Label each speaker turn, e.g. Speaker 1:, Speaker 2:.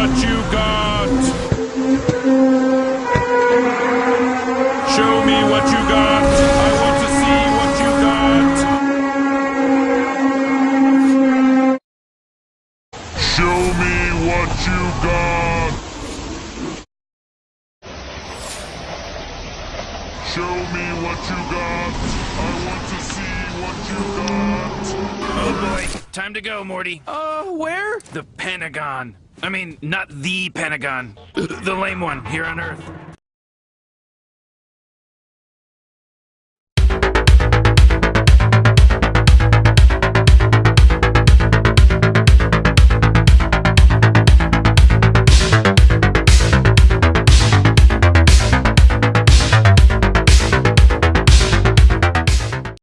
Speaker 1: what you got. Show me what you got. I want to see what you got. Show me what you got. Show me what you got. I want to see what you got. Oh boy, time to go, Morty.
Speaker 2: Where?
Speaker 1: The Pentagon. I mean, not the Pentagon. The lame one here on Earth.